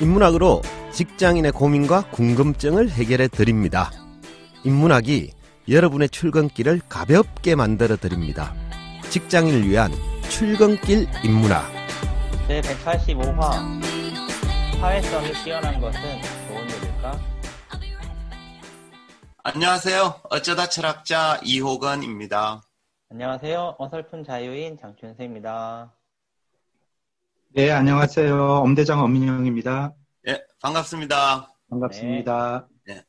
인문학으로 직장인의 고민과 궁금증을 해결해 드립니다. 인문학이 여러분의 출근길을 가볍게 만들어 드립니다. 직장인을 위한 출근길 인문학. 제185화 사회성이 뛰어난 것은 좋은 일일까? 안녕하세요. 어쩌다 철학자 이호건입니다. 안녕하세요. 어설픈 자유인 장춘세입니다. 네, 안녕하세요. 엄대장 엄민영입니다. 예, 반갑습니다. 반갑습니다. 네.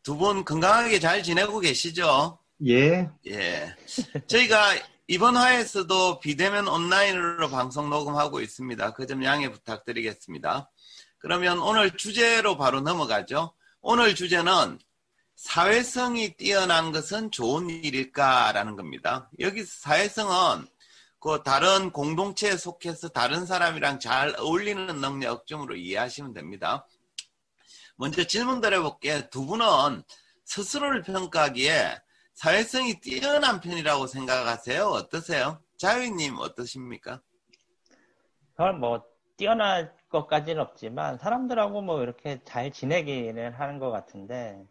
두 분 건강하게 잘 지내고 계시죠? 예. 예. 저희가 이번 화에서도 비대면 온라인으로 방송 녹음하고 있습니다. 그 점 양해 부탁드리겠습니다. 그러면 오늘 주제로 바로 넘어가죠. 오늘 주제는 사회성이 뛰어난 것은 좋은 일일까라는 겁니다. 여기서 사회성은 그 다른 공동체에 속해서 다른 사람이랑 잘 어울리는 능력점으로 이해하시면 됩니다. 먼저 질문 드려볼게요. 두 분은 스스로를 평가하기에 사회성이 뛰어난 편이라고 생각하세요? 어떠세요? 자유님 어떠십니까? 그건 뛰어날 것까지는 없지만 사람들하고 이렇게 잘 지내기는 하는 것 같은데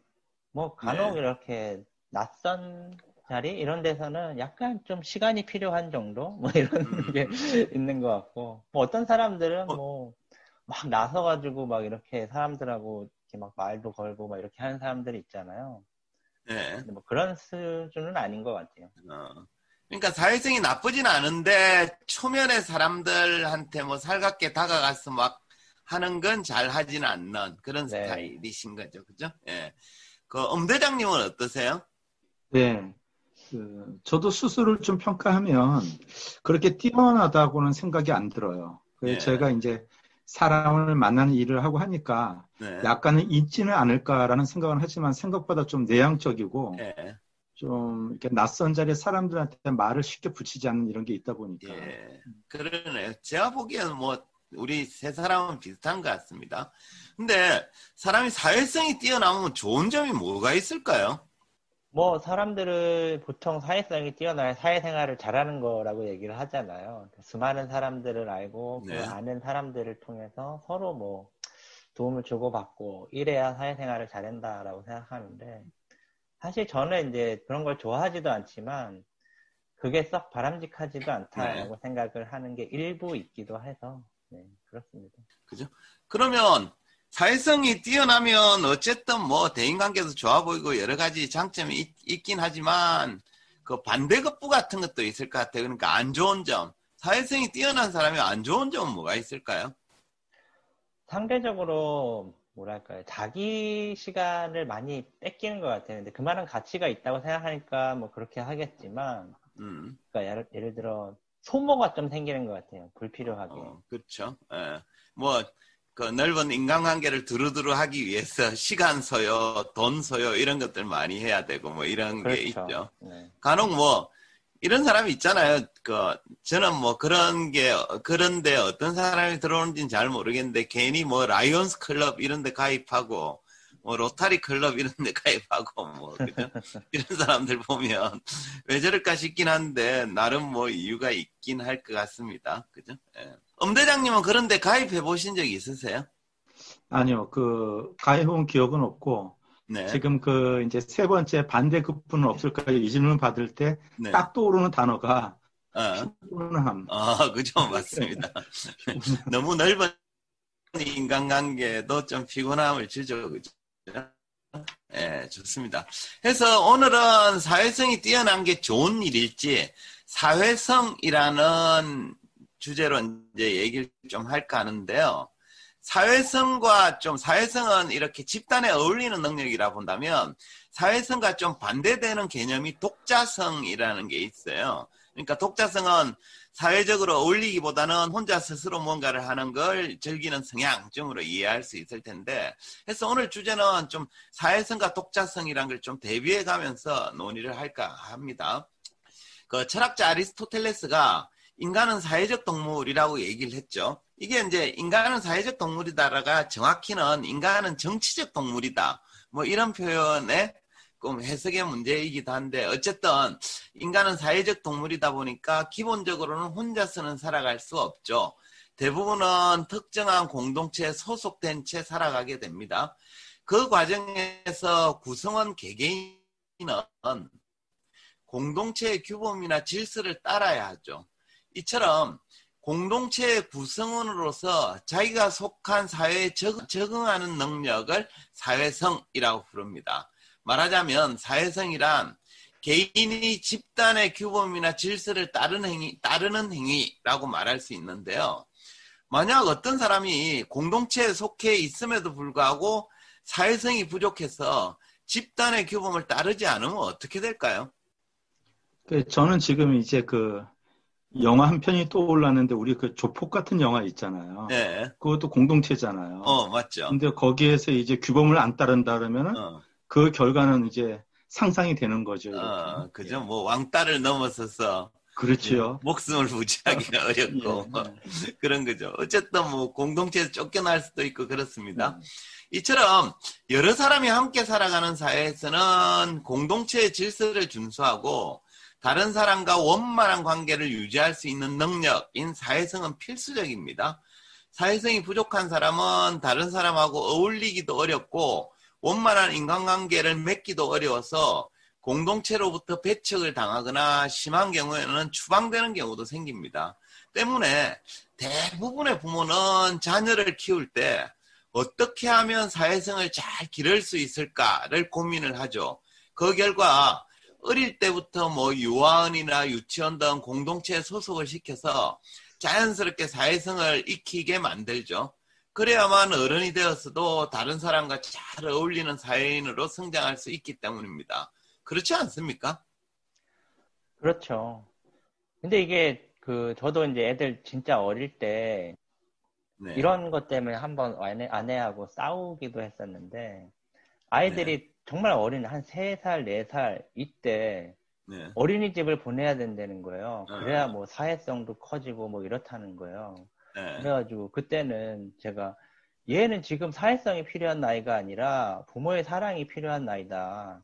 간혹 네. 이렇게 낯선 자리 이런 데서는 약간 좀 시간이 필요한 정도 이런 게 있는 것 같고 어떤 사람들은 막 나서가지고 이렇게 사람들하고 이렇게 말도 걸고 이렇게 하는 사람들이 있잖아요. 네. 근데 그런 수준은 아닌 것 같아요. 그러니까 사회성이 나쁘진 않은데 초면에 사람들한테 살갑게 다가가서 막 하는 건 잘 하지는 않는 그런 네. 스타일이신 거죠, 그죠? 예. 그 엄대장님은 어떠세요? 네. 저도 스스로를 좀 평가하면 그렇게 뛰어나다고는 생각이 안 들어요. 예. 제가 이제 사람을 만나는 일을 하고 하니까 네. 약간은 있지는 않을까라는 생각은 하지만 생각보다 좀 내향적이고 예. 좀 이렇게 낯선 자리에 사람들한테 말을 쉽게 붙이지 않는 이런 게 있다 보니까. 예. 그러네요. 제가 보기에는 우리 세 사람은 비슷한 것 같습니다. 근데 사람이 사회성이 뛰어나면 좋은 점이 뭐가 있을까요? 사람들을 보통 사회성이 뛰어나야 사회생활을 잘하는 거라고 얘기를 하잖아요. 수많은 사람들을 알고 네. 그 아는 사람들을 통해서 서로 도움을 주고받고 이래야 사회생활을 잘한다라고 생각하는데 사실 저는 이제 그런 걸 좋아하지도 않지만 그게 썩 바람직하지도 않다라고 생각을 하는 게 일부 있기도 해서 그렇습니다. 그죠? 그러면 사회성이 뛰어나면 어쨌든 대인관계도 좋아 보이고 여러 가지 장점이 있긴 하지만 그 반대급부 같은 것도 있을 것 같아요. 그러니까 안 좋은 점. 사회성이 뛰어난 사람이 안 좋은 점은 뭐가 있을까요? 상대적으로 자기 시간을 많이 뺏기는 것 같아요. 근데 그만한 가치가 있다고 생각하니까 그렇게 하겠지만 그러니까 예를 들어 소모가 좀 생기는 것 같아요. 불필요하게. 그렇죠. 예. 그 넓은 인간관계를 두루두루 하기 위해서 시간 소요, 돈 소요 이런 것들 많이 해야 되고 이런 그렇죠. 게 있죠. 네. 간혹 이런 사람이 있잖아요. 저는 그런데 어떤 사람이 들어오는지는 잘 모르겠는데 괜히 라이온스 클럽 이런 데 가입하고 로타리 클럽 이런 데 가입하고 그죠? 이런 사람들 보면 왜 저럴까 싶긴 한데 나름 이유가 있긴 할 것 같습니다. 그죠? 예. 엄대장님은 그런데 가입해 보신 적이 있으세요? 아니요. 가해본 기억은 없고 네. 지금 이제 세 번째 반대급부는 없을까요? 이 질문 받을 때 딱 네. 떠오르는 단어가 피곤함. 그죠. 맞습니다. 너무 넓은 인간관계도 좀 피곤함을 주죠. 그죠? 네, 좋습니다. 그래서 오늘은 사회성이 뛰어난 게 좋은 일일지 사회성이라는 주제로 이제 얘기를 좀 할까 하는데요. 사회성은 이렇게 집단에 어울리는 능력이라 본다면 사회성과 좀 반대되는 개념이 독자성이라는 게 있어요. 그러니까 독자성은 사회적으로 어울리기보다는 혼자 스스로 뭔가를 하는 걸 즐기는 성향점으로 이해할 수 있을 텐데 그래서 오늘 주제는 좀 사회성과 독자성이라는 걸 좀 대비해 가면서 논의를 할까 합니다. 그 철학자 아리스토텔레스가 인간은 사회적 동물이라고 얘기를 했죠. 이게 이제 인간은 사회적 동물이다라가 정확히는 인간은 정치적 동물이다. 이런 표현에 해석의 문제이기도 한데 어쨌든 인간은 사회적 동물이다 보니까 기본적으로는 혼자서는 살아갈 수 없죠. 대부분은 특정한 공동체에 소속된 채 살아가게 됩니다. 그 과정에서 구성원 개개인은 공동체의 규범이나 질서를 따라야 하죠. 이처럼 공동체의 구성원으로서 자기가 속한 사회에 적응하는 능력을 사회성이라고 부릅니다. 말하자면 사회성이란 개인이 집단의 규범이나 질서를 따르는 행위라고 말할 수 있는데요. 만약 어떤 사람이 공동체에 속해 있음에도 불구하고 사회성이 부족해서 집단의 규범을 따르지 않으면 어떻게 될까요? 저는 지금 이제 그 영화 한 편이 떠올랐는데 우리 그 조폭 같은 영화 있잖아요. 네. 그것도 공동체잖아요. 맞죠. 근데 거기에서 이제 규범을 안 따른다 그러면은 그 결과는 이제 상상이 되는 거죠. 이렇게. 그죠. 뭐 왕따를 넘어서서 그렇죠. 목숨을 부지하기가 어렵고 그런 거죠. 어쨌든 뭐 공동체에서 쫓겨날 수도 있고 그렇습니다. 이처럼 여러 사람이 함께 살아가는 사회에서는 공동체의 질서를 준수하고 다른 사람과 원만한 관계를 유지할 수 있는 능력인 사회성은 필수적입니다. 사회성이 부족한 사람은 다른 사람하고 어울리기도 어렵고 원만한 인간관계를 맺기도 어려워서 공동체로부터 배척을 당하거나 심한 경우에는 추방되는 경우도 생깁니다. 때문에 대부분의 부모는 자녀를 키울 때 어떻게 하면 사회성을 잘 기를 수 있을까를 고민을 하죠. 그 결과 어릴 때부터 뭐 유아원이나 유치원 등 공동체에 소속을 시켜서 자연스럽게 사회성을 익히게 만들죠. 그래야만 어른이 되었어도 다른 사람과 잘 어울리는 사회인으로 성장할 수 있기 때문입니다. 그렇지 않습니까? 그렇죠. 근데 이게 저도 이제 애들 진짜 어릴 때 네. 이런 것 때문에 한번 아내하고 싸우기도 했었는데 아이들이 정말 어린 한 3살, 4살 이때 어린이집을 보내야 된다는 거예요. 그래야 뭐 사회성도 커지고 뭐 이렇다는 거예요. 그래가지고 그때는 제가 얘는 지금 사회성이 필요한 나이가 아니라 부모의 사랑이 필요한 나이다.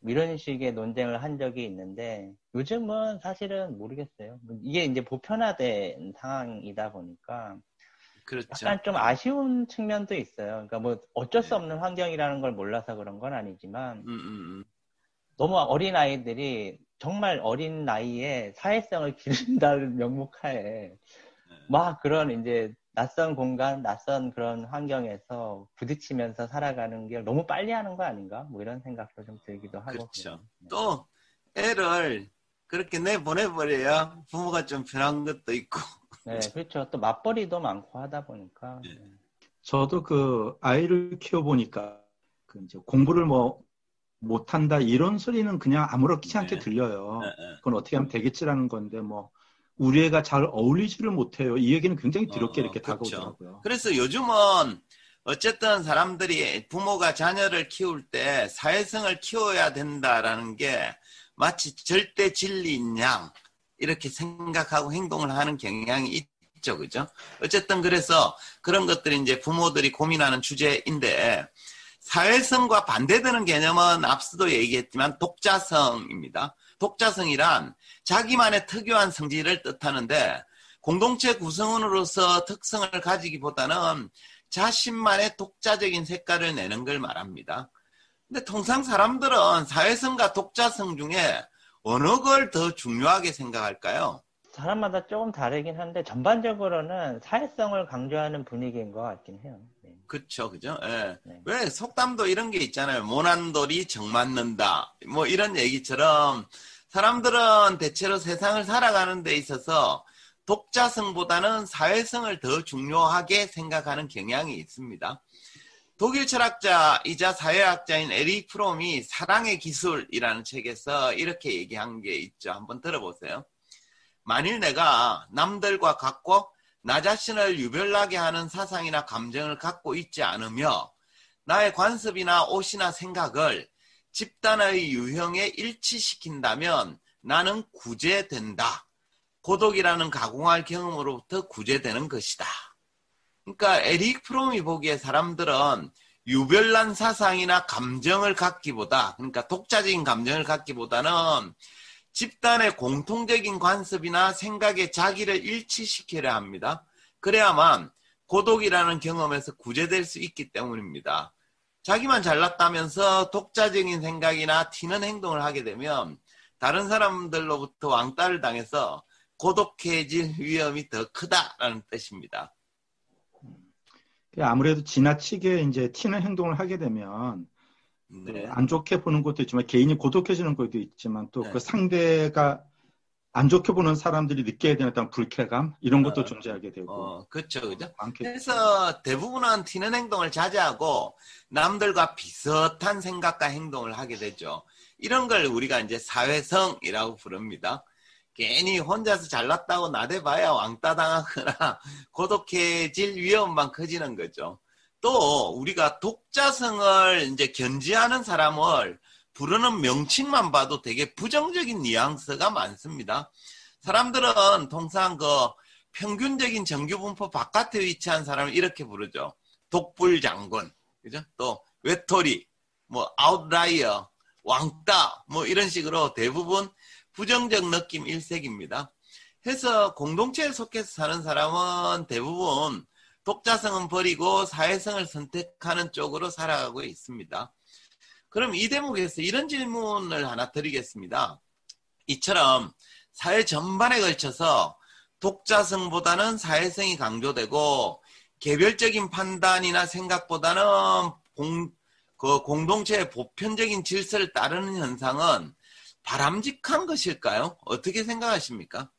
이런 식의 논쟁을 한 적이 있는데 요즘은 사실은 모르겠어요. 이게 이제 보편화된 상황이다 보니까 그렇죠. 약간 좀 아쉬운 측면도 있어요. 그러니까 뭐 어쩔 수 없는 환경이라는 걸 몰라서 그런 건 아니지만 너무 어린 아이들이 정말 어린 나이에 사회성을 기른다는 명목하에 막 그런 이제 낯선 공간, 낯선 그런 환경에서 부딪히면서 살아가는 게 너무 빨리 하는 거 아닌가? 뭐 이런 생각도 좀 들기도 하고. 그렇죠. 또 애를 그렇게 내보내버려야 부모가 좀 편한 것도 있고. 네, 그렇죠. 또 맞벌이도 많고 하다 보니까. 저도 그 아이를 키워보니까 그 이제 공부를 뭐 못한다 이런 소리는 그냥 아무렇지 않게 들려요. 그건 어떻게 하면 되겠지라는 건데 뭐 우리 애가 잘 어울리지를 못해요. 이 얘기는 굉장히 더럽게 이렇게 그렇죠. 다가오더라고요. 그래서 요즘은 어쨌든 사람들이 부모가 자녀를 키울 때 사회성을 키워야 된다라는 게 마치 절대 진리인 양 이렇게 생각하고 행동을 하는 경향이 있죠. 그죠? 어쨌든 그래서 그런 것들이 이제 부모들이 고민하는 주제인데 사회성과 반대되는 개념은 앞서도 얘기했지만 독자성입니다. 독자성이란 자기만의 특유한 성질을 뜻하는데 공동체 구성원으로서 특성을 가지기보다는 자신만의 독자적인 색깔을 내는 걸 말합니다. 근데 통상 사람들은 사회성과 독자성 중에 어느 걸 더 중요하게 생각할까요? 사람마다 조금 다르긴 한데 전반적으로는 사회성을 강조하는 분위기인 것 같긴 해요. 그쵸, 그죠? 예. 왜 속담도 이런 게 있잖아요. 모난 돌이 정 맞는다. 뭐 이런 얘기처럼 사람들은 대체로 세상을 살아가는 데 있어서 독자성보다는 사회성을 더 중요하게 생각하는 경향이 있습니다. 독일 철학자이자 사회학자인 에릭 프롬이 사랑의 기술이라는 책에서 이렇게 얘기한 게 있죠. 한번 들어보세요. 만일 내가 남들과 같고 나 자신을 유별나게 하는 사상이나 감정을 갖고 있지 않으며 나의 관습이나 옷이나 생각을 집단의 유형에 일치시킨다면 나는 구제된다. 고독이라는 가공할 경험으로부터 구제되는 것이다. 그러니까 에릭 프롬이 보기에 사람들은 유별난 사상이나 감정을 갖기보다, 그러니까 독자적인 감정을 갖기보다는 집단의 공통적인 관습이나 생각에 자기를 일치시켜야 합니다. 그래야만 고독이라는 경험에서 구제될 수 있기 때문입니다. 자기만 잘났다면서 독자적인 생각이나 튀는 행동을 하게 되면 다른 사람들로부터 왕따를 당해서 고독해질 위험이 더 크다라는 뜻입니다. 아무래도 지나치게 이제 튀는 행동을 하게 되면 네. 안 좋게 보는 것도 있지만 개인이 고독해지는 것도 있지만 또 네. 그 상대가 안 좋게 보는 사람들이 느끼게 되는 어떤 불쾌감 이런 것도 존재하게 되고. 그렇죠, 그죠? 많겠죠. 그래서 대부분은 튀는 행동을 자제하고 남들과 비슷한 생각과 행동을 하게 되죠. 이런 걸 우리가 이제 사회성이라고 부릅니다. 괜히 혼자서 잘났다고 나대봐야 왕따 당하거나 고독해질 위험만 커지는 거죠. 또 우리가 독자성을 이제 견지하는 사람을 부르는 명칭만 봐도 되게 부정적인 뉘앙스가 많습니다. 사람들은 통상 그 평균적인 정규분포 바깥에 위치한 사람을 이렇게 부르죠. 독불장군, 그죠? 또 외톨이, 뭐 아웃라이어, 왕따, 뭐 이런 식으로 대부분 부정적 느낌 일색입니다. 해서 공동체에 속해서 사는 사람은 대부분 독자성은 버리고 사회성을 선택하는 쪽으로 살아가고 있습니다. 그럼 이 대목에서 이런 질문을 하나 드리겠습니다. 이처럼 사회 전반에 걸쳐서 독자성보다는 사회성이 강조되고 개별적인 판단이나 생각보다는 공동체의 보편적인 질서를 따르는 현상은 바람직한 것일까요? 어떻게 생각하십니까?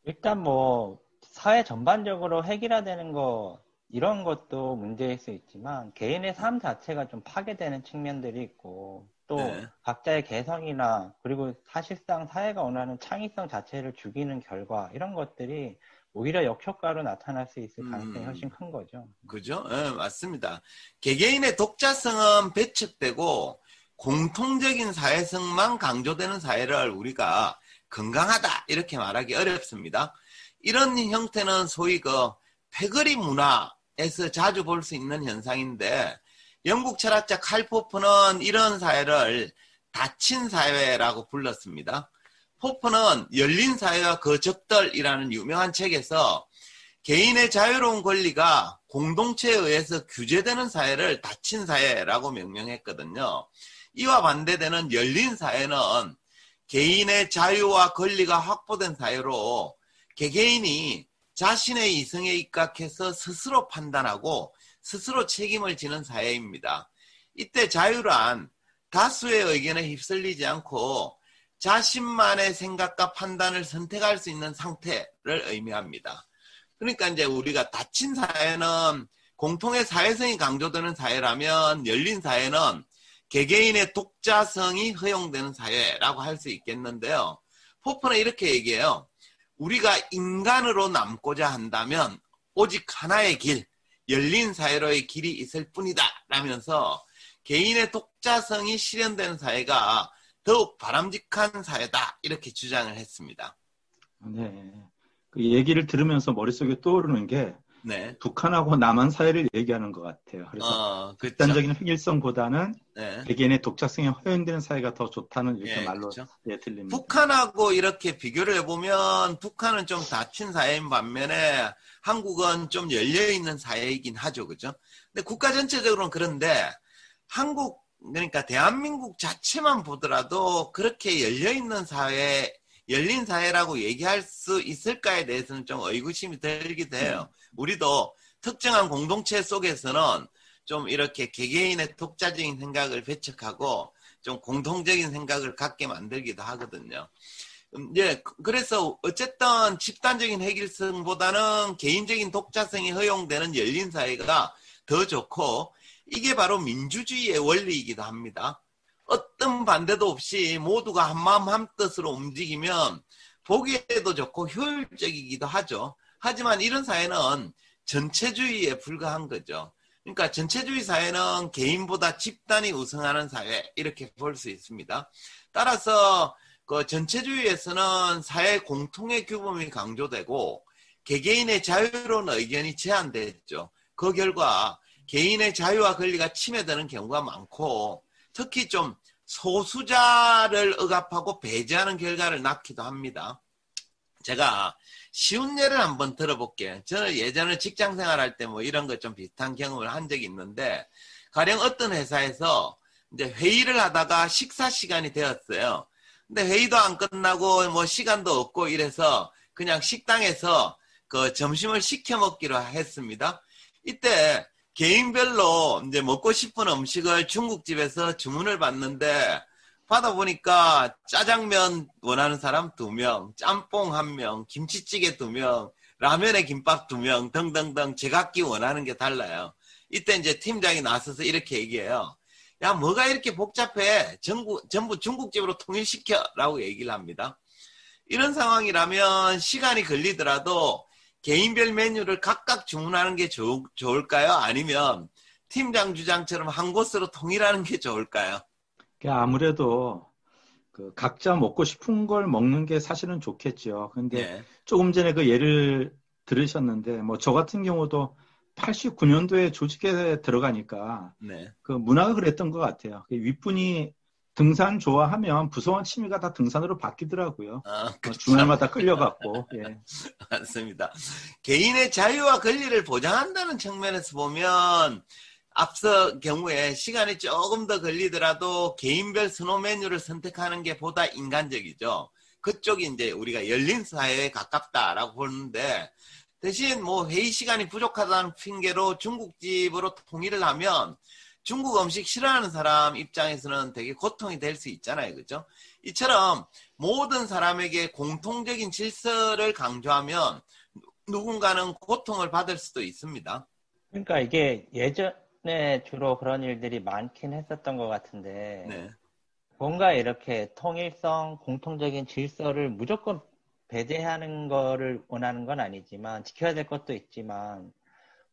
일단 뭐 사회 전반적으로 획일화되는 거 이런 것도 문제일 수 있지만 개인의 삶 자체가 좀 파괴되는 측면들이 있고 또 네. 각자의 개성이나 그리고 사실상 사회가 원하는 창의성 자체를 죽이는 결과 이런 것들이 오히려 역효과로 나타날 수 있을 가능성이 훨씬 큰 거죠. 그죠? 네, 맞습니다. 개개인의 독자성은 배척되고 공통적인 사회성만 강조되는 사회를 우리가 건강하다 이렇게 말하기 어렵습니다. 이런 형태는 소위 그 패거리 문화에서 자주 볼 수 있는 현상인데 영국 철학자 칼 포프는 이런 사회를 닫힌 사회라고 불렀습니다. 포프는 열린 사회와 그 적들이라는 유명한 책에서 개인의 자유로운 권리가 공동체에 의해서 규제되는 사회를 닫힌 사회라고 명명했거든요. 이와 반대되는 열린 사회는 개인의 자유와 권리가 확보된 사회로 개개인이 자신의 이성에 입각해서 스스로 판단하고 스스로 책임을 지는 사회입니다. 이때 자유란 다수의 의견에 휩쓸리지 않고 자신만의 생각과 판단을 선택할 수 있는 상태를 의미합니다. 그러니까 이제 우리가 닫힌 사회는 공통의 사회성이 강조되는 사회라면 열린 사회는 개개인의 독자성이 허용되는 사회라고 할 수 있겠는데요. 포프는 이렇게 얘기해요. 우리가 인간으로 남고자 한다면 오직 하나의 길, 열린 사회로의 길이 있을 뿐이다 라면서 개인의 독자성이 실현되는 사회가 더욱 바람직한 사회다 이렇게 주장을 했습니다. 네, 그 얘기를 들으면서 머릿속에 떠오르는 게 네. 북한하고 남한 사회를 얘기하는 것 같아요. 그래서 극단적인 획일성보다는 네. 개개인의 독자성이 허용되는 사회가 더 좋다는 이렇게 말로 그렇죠. 들립니다. 북한하고 이렇게 비교를 해보면 북한은 좀 닫힌 사회인 반면에 한국은 좀 열려있는 사회이긴 하죠. 그죠? 근데 국가 전체적으로는 그런데 한국, 그러니까 대한민국 자체만 보더라도 그렇게 열려있는 사회, 열린 사회라고 얘기할 수 있을까에 대해서는 좀 의구심이 들기도 해요. 우리도 특정한 공동체 속에서는 좀 이렇게 개개인의 독자적인 생각을 배척하고 좀 공통적인 생각을 갖게 만들기도 하거든요. 예, 그래서 어쨌든 집단적인 획일성보다는 개인적인 독자성이 허용되는 열린 사회가 더 좋고 이게 바로 민주주의의 원리이기도 합니다. 어떤 반대도 없이 모두가 한마음 한뜻으로 움직이면 보기에도 좋고 효율적이기도 하죠. 하지만 이런 사회는 전체주의에 불과한 거죠. 그러니까 전체주의 사회는 개인보다 집단이 우승하는 사회 이렇게 볼 수 있습니다. 따라서 그 전체주의에서는 사회 공통의 규범이 강조되고 개개인의 자유로운 의견이 제한됐죠. 그 결과 개인의 자유와 권리가 침해되는 경우가 많고 특히 좀 소수자를 억압하고 배제하는 결과를 낳기도 합니다. 제가 쉬운 예를 한번 들어볼게요. 저는 예전에 직장 생활할 때 뭐 이런 거 좀 비슷한 경험을 한 적이 있는데, 가령 어떤 회사에서 이제 회의를 하다가 식사 시간이 되었어요. 근데 회의도 안 끝나고 뭐 시간도 없고 이래서 그냥 식당에서 그 점심을 시켜 먹기로 했습니다. 이때 개인별로 이제 먹고 싶은 음식을 중국집에서 주문을 받는데, 받아보니까 짜장면 원하는 사람 2명, 짬뽕 1명, 김치찌개 2명, 라면에 김밥 2명 등등등 제각기 원하는 게 달라요. 이때 이제 팀장이 나서서 이렇게 얘기해요. 야, 뭐가 이렇게 복잡해? 전부 중국집으로 통일시켜 라고 얘기를 합니다. 이런 상황이라면 시간이 걸리더라도 개인별 메뉴를 각각 주문하는 게 좋을까요? 아니면 팀장 주장처럼 한 곳으로 통일하는 게 좋을까요? 아무래도 그 각자 먹고 싶은 걸 먹는 게 사실은 좋겠죠. 근데 네. 조금 전에 그 예를 들으셨는데, 뭐 저 같은 경우도 89년도에 조직에 들어가니까 네. 그 문화가 그랬던 것 같아요. 윗분이 등산 좋아하면 부서원 취미가 다 등산으로 바뀌더라고요. 그렇죠. 주말마다 끌려갔고. 예. 맞습니다. 개인의 자유와 권리를 보장한다는 측면에서 보면 앞서 경우에 시간이 조금 더 걸리더라도 개인별 선호 메뉴를 선택하는 게 보다 인간적이죠. 그쪽이 이제 우리가 열린 사회에 가깝다라고 보는데, 대신 뭐 회의 시간이 부족하다는 핑계로 중국집으로 통일을 하면 중국 음식 싫어하는 사람 입장에서는 되게 고통이 될 수 있잖아요. 그죠? 이처럼 모든 사람에게 공통적인 질서를 강조하면 누군가는 고통을 받을 수도 있습니다. 그러니까 이게 예전에 주로 그런 일들이 많긴 했었던 것 같은데, 네. 뭔가 이렇게 통일성, 공통적인 질서를 무조건 배제하는 거를 원하는 건 아니지만, 지켜야 될 것도 있지만,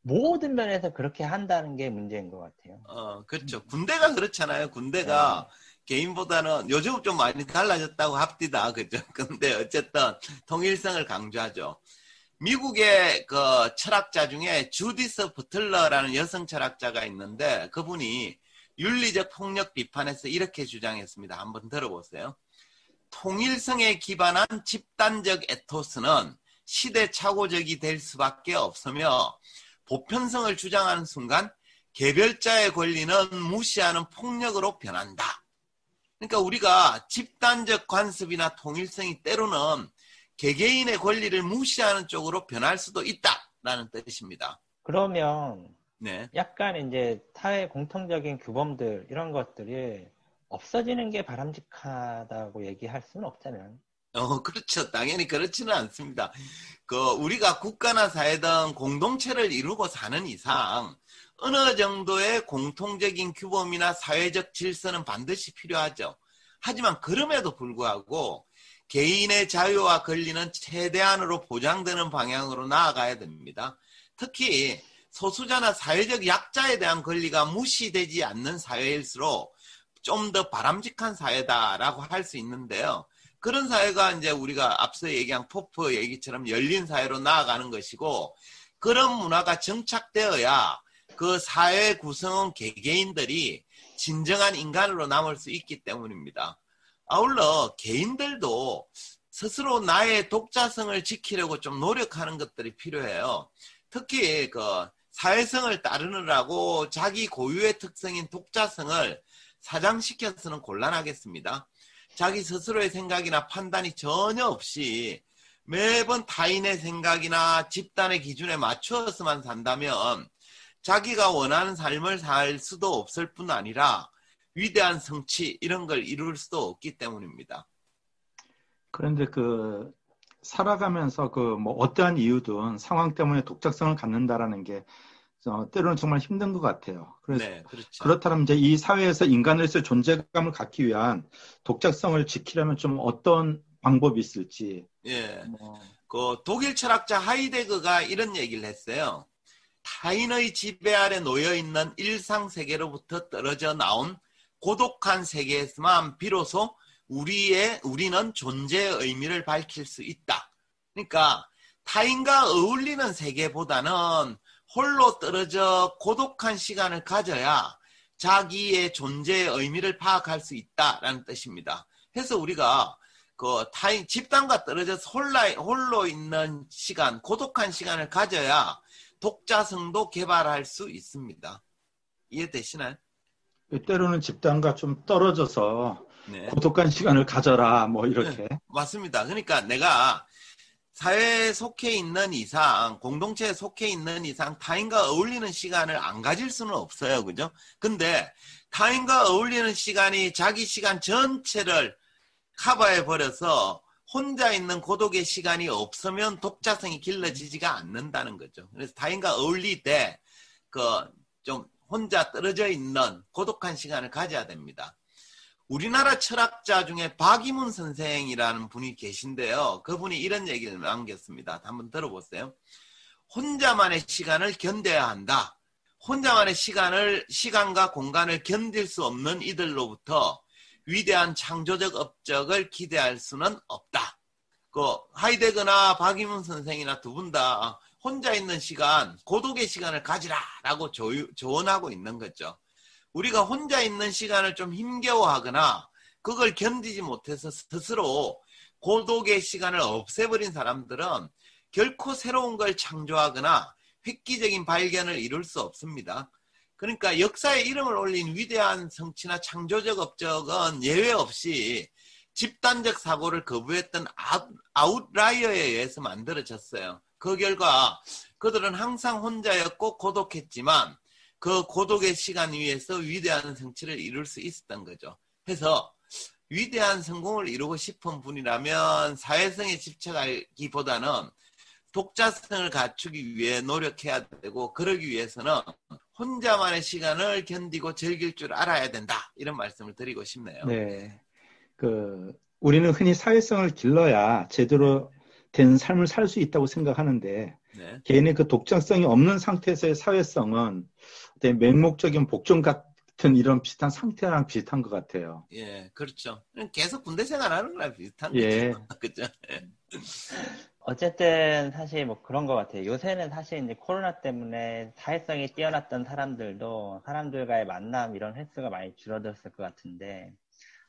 모든 면에서 그렇게 한다는 게 문제인 것 같아요. 그렇죠. 군대가 그렇잖아요. 군대가 개인보다는 요즘 좀 많이 달라졌다고 합디다. 그죠? 근데 어쨌든 통일성을 강조하죠. 미국의 그 철학자 중에 주디스 버틀러라는 여성 철학자가 있는데, 그분이 윤리적 폭력 비판에서 이렇게 주장했습니다. 한번 들어보세요. 통일성에 기반한 집단적 에토스는 시대착오적이 될 수밖에 없으며, 보편성을 주장하는 순간 개별자의 권리는 무시하는 폭력으로 변한다. 그러니까 우리가 집단적 관습이나 통일성이 때로는 개개인의 권리를 무시하는 쪽으로 변할 수도 있다라는 뜻입니다. 그러면 네. 약간 이제 사회 공통적인 규범들 이런 것들이 없어지는 게 바람직하다고 얘기할 수는 없잖아요. 그렇죠. 당연히 그렇지는 않습니다. 우리가 국가나 사회 등 공동체를 이루고 사는 이상 어느 정도의 공통적인 규범이나 사회적 질서는 반드시 필요하죠. 하지만 그럼에도 불구하고 개인의 자유와 권리는 최대한으로 보장되는 방향으로 나아가야 됩니다. 특히 소수자나 사회적 약자에 대한 권리가 무시되지 않는 사회일수록 좀 더 바람직한 사회다라고 할 수 있는데요. 그런 사회가 이제 우리가 앞서 얘기한 포프 얘기처럼 열린 사회로 나아가는 것이고, 그런 문화가 정착되어야 그 사회 구성원 개개인들이 진정한 인간으로 남을 수 있기 때문입니다. 아울러 개인들도 스스로 나의 독자성을 지키려고 좀 노력하는 것들이 필요해요. 특히 사회성을 따르느라고 자기 고유의 특성인 독자성을 사장시켜서는 곤란하겠습니다. 자기 스스로의 생각이나 판단이 전혀 없이 매번 타인의 생각이나 집단의 기준에 맞추어서만 산다면 자기가 원하는 삶을 살 수도 없을 뿐 아니라 위대한 성취 이런 걸 이룰 수도 없기 때문입니다. 그런데 살아가면서 뭐 어떠한 이유든 상황 때문에 독자성을 갖는다라는 게 때로는 정말 힘든 것 같아요. 그래서 네, 그렇죠. 그렇다면 이제 이 사회에서 인간으로서의 존재감을 갖기 위한 독자성을 지키려면 좀 어떤 방법이 있을지. 예. 독일 철학자 하이데거가 이런 얘기를 했어요. 타인의 지배 아래 놓여 있는 일상 세계로부터 떨어져 나온 고독한 세계에서만 비로소 우리는 존재의 의미를 밝힐 수 있다. 그러니까 타인과 어울리는 세계보다는 홀로 떨어져 고독한 시간을 가져야 자기의 존재의 의미를 파악할 수 있다라는 뜻입니다. 그래서 우리가 집단과 떨어져서 홀로 있는 시간, 고독한 시간을 가져야 독자성도 개발할 수 있습니다. 이해되시나요? 때로는 집단과 좀 떨어져서 네. 고독한 시간을 가져라, 뭐 이렇게. 네, 맞습니다. 그러니까 내가 사회에 속해 있는 이상, 공동체에 속해 있는 이상 타인과 어울리는 시간을 안 가질 수는 없어요. 그죠? 근데 타인과 어울리는 시간이 자기 시간 전체를 커버해 버려서 혼자 있는 고독의 시간이 없으면 독자성이 길러지지가 않는다는 거죠. 그래서 타인과 어울릴 때 좀 혼자 떨어져 있는 고독한 시간을 가져야 됩니다. 우리나라 철학자 중에 박이문 선생이라는 분이 계신데요. 그분이 이런 얘기를 남겼습니다. 한번 들어보세요. 혼자만의 시간을 견뎌야 한다. 혼자만의 시간과 공간을 견딜 수 없는 이들로부터 위대한 창조적 업적을 기대할 수는 없다. 하이데거나 박이문 선생이나 두 분 다 혼자 있는 시간, 고독의 시간을 가지라라고 조언하고 있는 거죠. 우리가 혼자 있는 시간을 좀 힘겨워하거나 그걸 견디지 못해서 스스로 고독의 시간을 없애버린 사람들은 결코 새로운 걸 창조하거나 획기적인 발견을 이룰 수 없습니다. 그러니까 역사에 이름을 올린 위대한 성취나 창조적 업적은 예외 없이 집단적 사고를 거부했던 아웃라이어에 의해서 만들어졌어요. 그 결과 그들은 항상 혼자였고 고독했지만 그 고독의 시간 위에서 위대한 성취를 이룰 수 있었던 거죠. 그래서 위대한 성공을 이루고 싶은 분이라면 사회성에 집착하기보다는 독자성을 갖추기 위해 노력해야 되고 그러기 위해서는 혼자만의 시간을 견디고 즐길 줄 알아야 된다. 이런 말씀을 드리고 싶네요. 네. 우리는 흔히 사회성을 길러야 제대로 된 삶을 살 수 있다고 생각하는데 네. 개인의 그 독자성이 없는 상태에서의 사회성은 맹목적인 복종 같은 이런 비슷한 상태랑 비슷한 것 같아요. 예, 그렇죠. 계속 군대 생활하는 거랑 비슷한 예. 거죠. 그죠? 예. 어쨌든 사실 뭐 그런 것 같아요. 요새는 사실 이제 코로나 때문에 사회성이 뛰어났던 사람들도 사람들과의 만남 이런 횟수가 많이 줄어들었을 것 같은데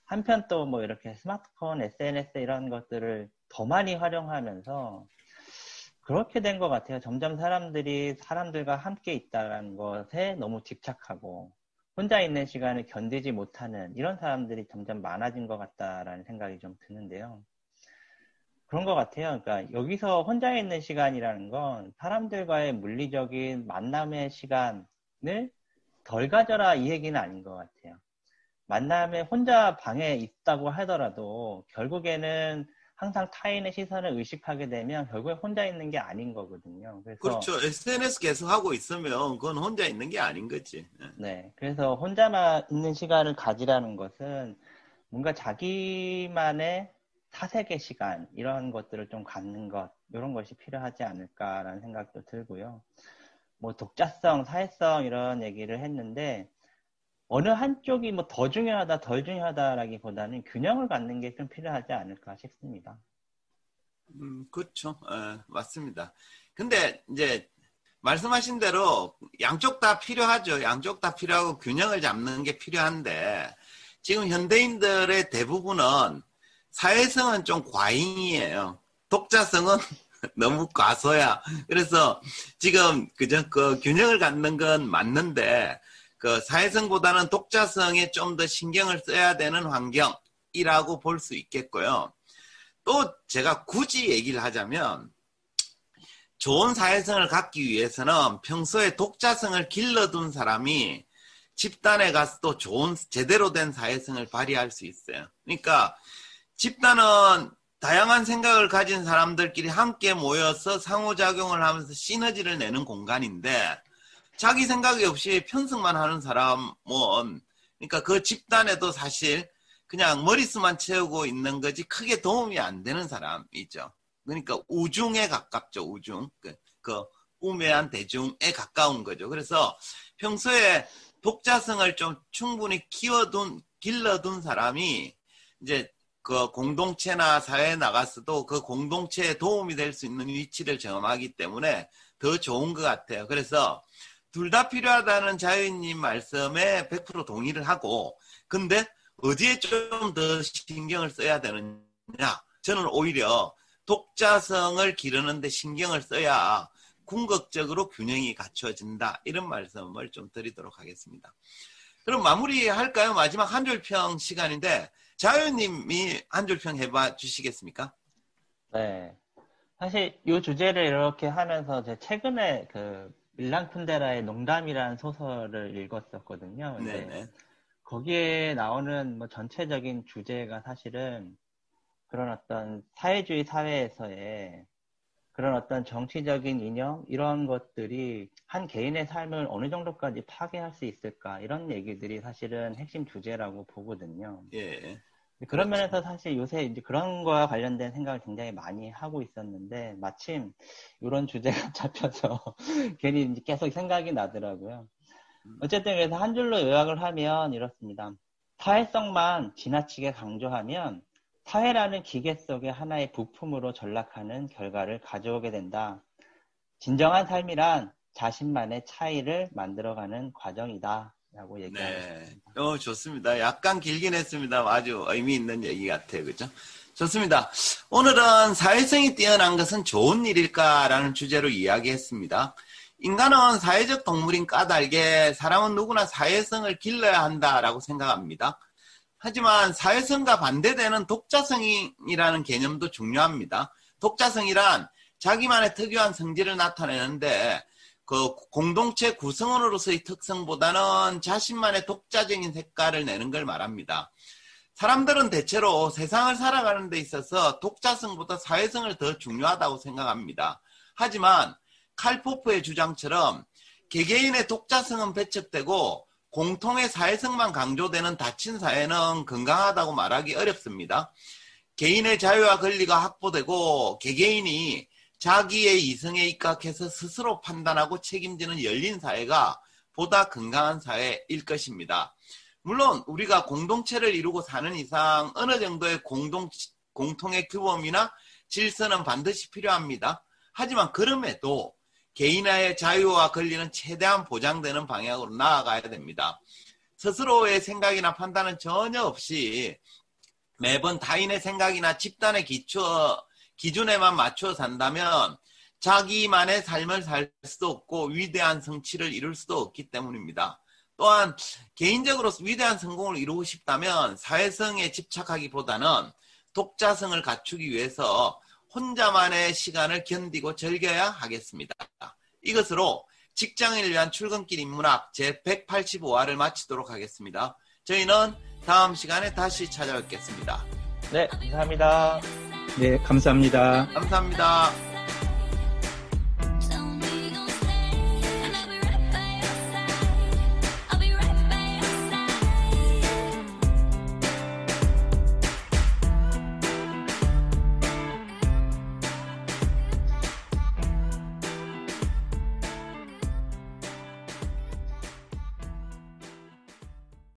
한편 또 뭐 이렇게 스마트폰, SNS 이런 것들을 더 많이 활용하면서 그렇게 된 것 같아요. 점점 사람들이 사람들과 함께 있다는 것에 너무 집착하고 혼자 있는 시간을 견디지 못하는 이런 사람들이 점점 많아진 것 같다라는 생각이 좀 드는데요. 그런 것 같아요. 그러니까 여기서 혼자 있는 시간이라는 건 사람들과의 물리적인 만남의 시간을 덜 가져라 이 얘기는 아닌 것 같아요. 만남에 혼자 방에 있다고 하더라도 결국에는 항상 타인의 시선을 의식하게 되면 결국에 혼자 있는 게 아닌 거거든요. 그래서 그렇죠. SNS 계속 하고 있으면 그건 혼자 있는 게 아닌 거지. 네. 그래서 혼자만 있는 시간을 가지라는 것은 뭔가 자기만의 사색의 시간 이런 것들을 좀 갖는 것 이런 것이 필요하지 않을까라는 생각도 들고요. 뭐 독자성, 사회성 이런 얘기를 했는데 어느 한쪽이 뭐 더 중요하다, 덜 중요하다라기보다는 균형을 갖는 게 좀 필요하지 않을까 싶습니다. 그렇죠. 맞습니다. 근데 이제 말씀하신 대로 양쪽 다 필요하죠. 양쪽 다 필요하고 균형을 잡는 게 필요한데 지금 현대인들의 대부분은 사회성은 좀 과잉이에요. 독자성은 너무 과소야. 그래서 지금 그저 그 균형을 갖는 건 맞는데 그 사회성보다는 독자성에 좀 더 신경을 써야 되는 환경이라고 볼 수 있겠고요. 또 제가 굳이 얘기를 하자면 좋은 사회성을 갖기 위해서는 평소에 독자성을 길러둔 사람이 집단에 가서 또 좋은 제대로 된 사회성을 발휘할 수 있어요. 그러니까 집단은 다양한 생각을 가진 사람들끼리 함께 모여서 상호작용을 하면서 시너지를 내는 공간인데 자기 생각이 없이 편승만 하는 사람은 그러니까 그 집단에도 사실 그냥 머릿수만 채우고 있는 거지 크게 도움이 안 되는 사람이죠. 그러니까 우중에 가깝죠. 우중. 그 우매한 대중에 가까운 거죠. 그래서 평소에 독자성을 좀 충분히 길러둔 사람이 이제 그 공동체나 사회에 나가서도 그 공동체에 도움이 될 수 있는 위치를 경험하기 때문에 더 좋은 것 같아요. 그래서 둘 다 필요하다는 자유님 말씀에 100% 동의를 하고 근데 어디에 좀 더 신경을 써야 되느냐 저는 오히려 독자성을 기르는데 신경을 써야 궁극적으로 균형이 갖춰진다. 이런 말씀을 좀 드리도록 하겠습니다. 그럼 마무리할까요? 마지막 한 줄평 시간인데 자유님이 한 줄평 해봐 주시겠습니까? 네. 사실 이 주제를 이렇게 하면서 제가 최근에 그 밀란 쿤데라의 농담이라는 소설을 읽었었거든요. 근데 네네. 거기에 나오는 뭐 전체적인 주제가 사실은 그런 어떤 사회주의 사회에서의 그런 어떤 정치적인 이념 이런 것들이 한 개인의 삶을 어느 정도까지 파괴할 수 있을까 이런 얘기들이 사실은 핵심 주제라고 보거든요. 예. 그런 그렇죠. 면에서 사실 요새 이제 그런 거와 관련된 생각을 굉장히 많이 하고 있었는데 마침 이런 주제가 잡혀서 괜히 이제 계속 생각이 나더라고요. 어쨌든 그래서 한 줄로 요약을 하면 이렇습니다. 사회성만 지나치게 강조하면 사회라는 기계 속의 하나의 부품으로 전락하는 결과를 가져오게 된다. 진정한 삶이란 자신만의 차이를 만들어가는 과정이다. 라고 얘기하겠습니다. 네. 좋습니다. 약간 길긴 했습니다. 아주 의미 있는 얘기 같아요. 그죠? 좋습니다. 오늘은 사회성이 뛰어난 것은 좋은 일일까라는 주제로 이야기했습니다. 인간은 사회적 동물인 까닭에 사람은 누구나 사회성을 길러야 한다라고 생각합니다. 하지만 사회성과 반대되는 독자성이라는 개념도 중요합니다. 독자성이란 자기만의 특유한 성질을 나타내는데 그 공동체 구성원으로서의 특성보다는 자신만의 독자적인 색깔을 내는 걸 말합니다. 사람들은 대체로 세상을 살아가는 데 있어서 독자성보다 사회성을 더 중요하다고 생각합니다. 하지만 칼 포프의 주장처럼 개개인의 독자성은 배척되고 공통의 사회성만 강조되는 닫힌 사회는 건강하다고 말하기 어렵습니다. 개인의 자유와 권리가 확보되고 개개인이 자기의 이성에 입각해서 스스로 판단하고 책임지는 열린 사회가 보다 건강한 사회일 것입니다. 물론 우리가 공동체를 이루고 사는 이상 어느 정도의 공통의 규범이나 질서는 반드시 필요합니다. 하지만 그럼에도 개인의 자유와 권리는 최대한 보장되는 방향으로 나아가야 됩니다. 스스로의 생각이나 판단은 전혀 없이 매번 타인의 생각이나 집단의 기준에만 맞춰 산다면 자기만의 삶을 살 수도 없고 위대한 성취를 이룰 수도 없기 때문입니다. 또한 개인적으로 위대한 성공을 이루고 싶다면 사회성에 집착하기보다는 독자성을 갖추기 위해서 혼자만의 시간을 견디고 즐겨야 하겠습니다. 이것으로 직장인을 위한 출근길 인문학 제185화를 마치도록 하겠습니다. 저희는 다음 시간에 다시 찾아뵙겠습니다. 네, 감사합니다. 네, 감사합니다. 감사합니다.